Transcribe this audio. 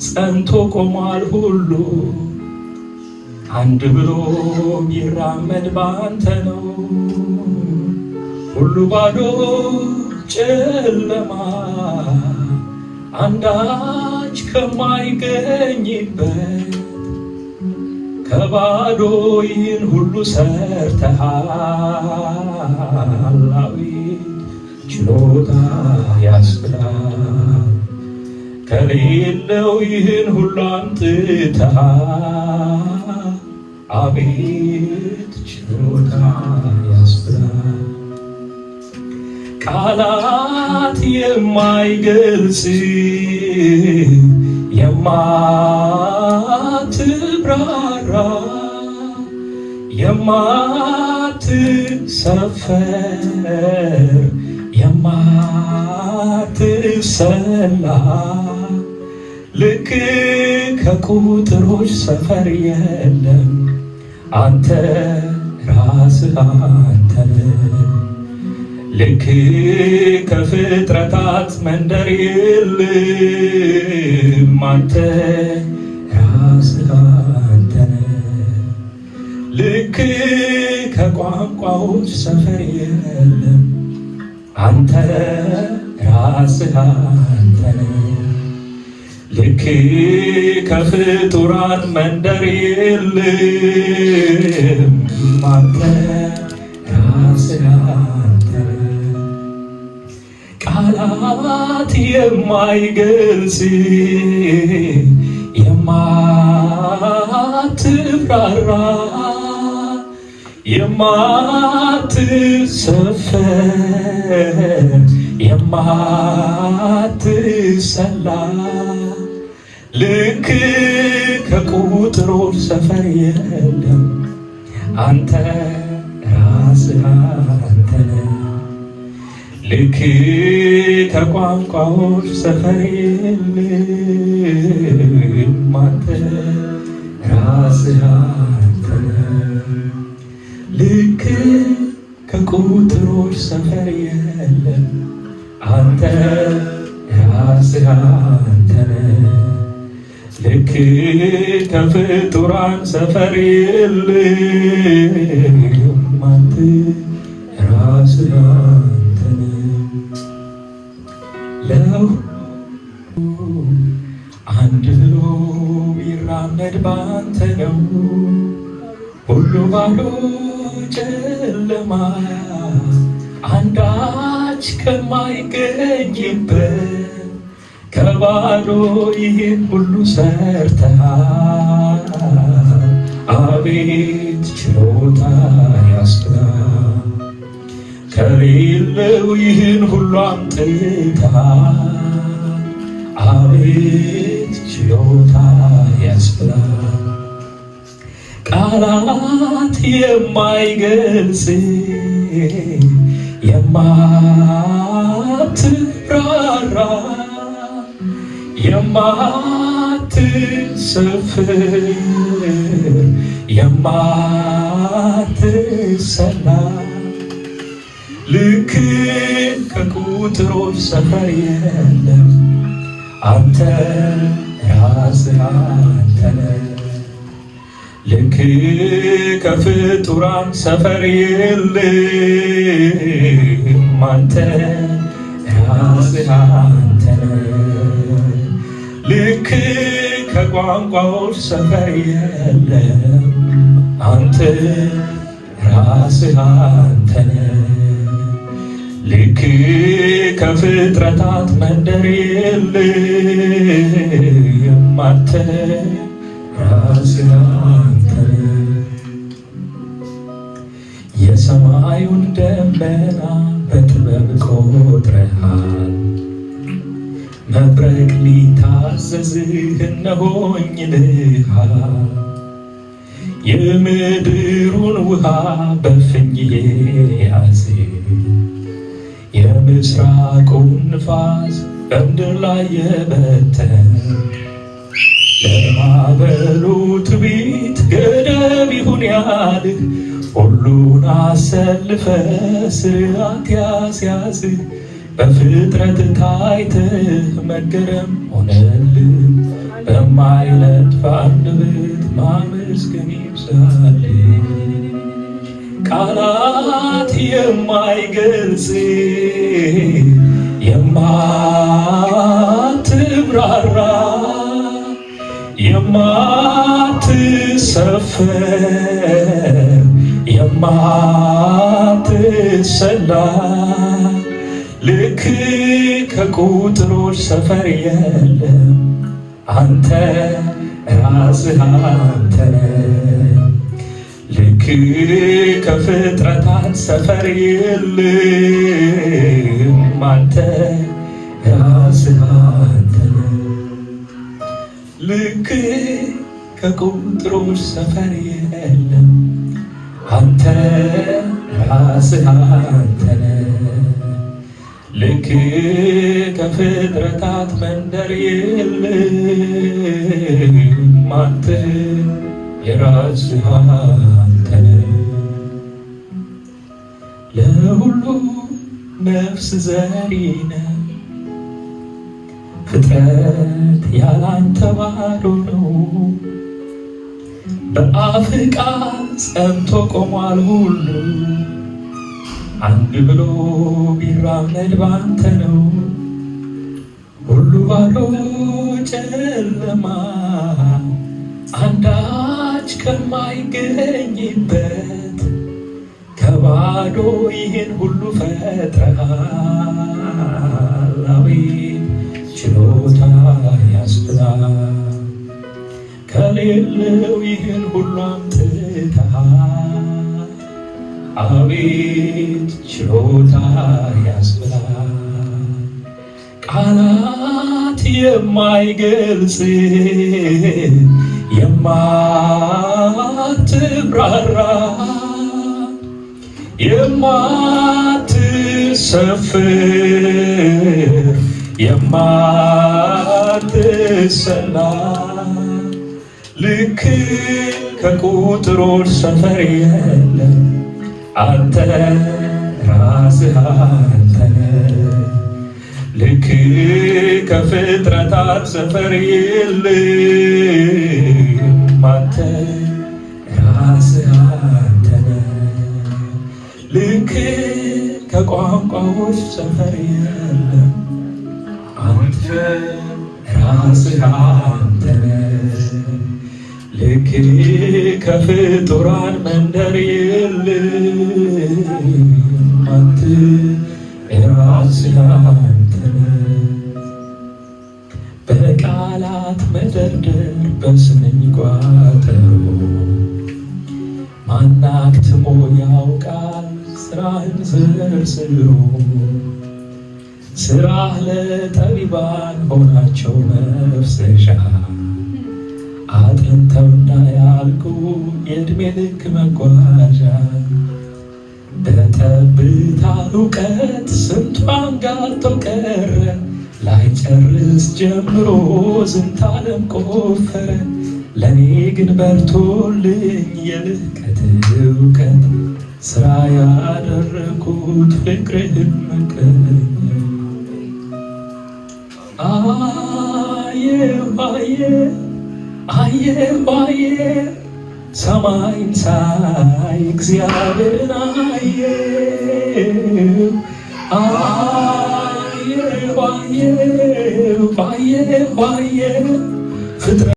ጸንቶ ቆሟል ሁሉ አንድ ብሎ ይራመድ ባንተ ነው። ሁሉ ባዶ ጨለማ አንዳች ከማይገኝበት ከባዶ ይህን ሁሉ ሰርተሃል። አቤት ችሎታ ያስብላል። ከሌለው ይህን ሁሉ አምጥተሃል። አቤት ችሎታ ያስብላል። ቃላት የማይገልጽ የማትብራራ የማትሰፈር የማትሰላ ልክ ከቁጥሮች ሰፈር የለም አንተ ራስህ አንተ ልክ ከፍጥረታት መንደር የለም አንተ ራስህ አንተ ልክ ከቋንቋዎች ሰፈር የለም አንተ ራስህ አንተ ልክ ከፍጡራን መንደር የለም አንተ ራስህ አንተ ቃላት የማይገልጽ የማትብራራ የማትሰፈር የማትሰላ ልክ ከቁጥሮች ሰፈር የለም አንተ ራስህ አንተ ልክ ከቋንቋዎች ሰፈር የለም አንተ ራስህ አንተ ልክ ከቁጥሮች ሰፈር የለም አንተ ራስህ አንተ ልክ ከፍጡራን ሰፈር የለም አንተ ራስህ አንተ ለሁሉ አንድ ብሎ ይራመድ ባንተ ነው። ሁሉ ባዶ ጨለማ አንዳች ከማይገኝበት ከባዶ ይህን ሁሉ ሰርተሃል። አቤት ችሎታ ያስብላል። ከሌለው ይህን ሁሉ አምጥተሃል። አቤት ችሎታ ያስብላል። ቃላት የማይገልጽ የማትራራ የማትሰፍር የማትሰላ ልክ ከቁጥሮች ሰፈር የለም አንተ ራስህ አንተ ልክ ከፍጡራን ሰፈር የለም አንተ ራስህ አንተ ልክ ከቋንቋዎች ሰፈር የለም አንተ ራስህ አንተ ልክ ከፍጥረታት መንደር የለም አንተ ራስህ አንተ የሰማዩን ደመና በጥበብ ቆጥረሃል። መብረቅ ሊታዘዝህ እነሆኝ ይልሃል። የምድሩን ውሃ በፍኝ ያዝ የምስራቁን ንፋስ በምድር ላይ የበተን ለማዕበሉ ትዕቢት ገደብ ይሁን ያልህ ሁሉን አሰልፈ ስርዓት በፍጥረት ታይተህ መገረም ሆነልህ በማይነጥፍ አንደበት ማመስገን ይብዛል። ቃላት የማይገልጽ የማትብራራ የማትሰፈር የማትሰላ ልክ ከቁጥሮች ሰፈር የለም አንተ ራስህ አንተ ነህ። ልክ ከፍጥረታት ሰፈር የለም አንተ ራስህ አንተ ነህ። ልክ ከቁጥሮች ሰፈር የለም አንተ ራስህ አንተ ነህ። ልክ ከፍጥረታት መንደር የለም አንተ የራስህ አንተ ነህ። ለሁሉ ነፍስ ዘሪ ነህ። ፍጥረት ያላንተ ባዶ ነው። በአፍህ ቃል ጸንቶ ቆሟል ሁሉ አንድ ብሎ ቢራመድ ባንተ ነው። ሁሉ ባዶ ጨለማ አንዳች ከማይገኝበት ከባዶ ይህን ሁሉ ፈጥረሃል። አቤት ችሎታ ያስብላል። ከሌለው ይህን ሁሉ አምጥተሃል። አቤት ችሎታ ያስብላል። ቃላት የማይገልጽ የማትብራራ የማትሰፍር የማትሰላ ልክ ከቁጥሮች ሰፈር የለም አንተ ራስህ አንተ ነህ። ልክ ከፍጥረታት ሰፈር የለም አንተ ራስህ አንተ ነህ። ልክ ከቋንቋዎች ሰፈር የለም አንተ ራስህ አንተ ነህ። ልክ ከፍጡራን መንደር የለም አንተ ራስህ አንተ ነህ። በቃላት መደርደር በስንኝ ቋጠሮ ማናክትሞ ያውቃል ስራህን ዘርዝሮ። ስራህ ለጠቢባን ሆናቸው መፍሰሻ አጥንተው እንዳያልቁ የዕድሜ ልክ መጓዣ። በጠብታ እውቀት ስንቷን ጋልቶ ቀረ ላይጨርስ ጀምሮ ዝንተ ዓለም ቆፈረ። ለእኔ ግን በርቶልኝ የልቀት እውቀት ስራ ያደረኩት ፍቅርህን መቀኘት። አየሁ ሰማይን ሳይ እግዚአብሔርን አየሁ ፍጥረት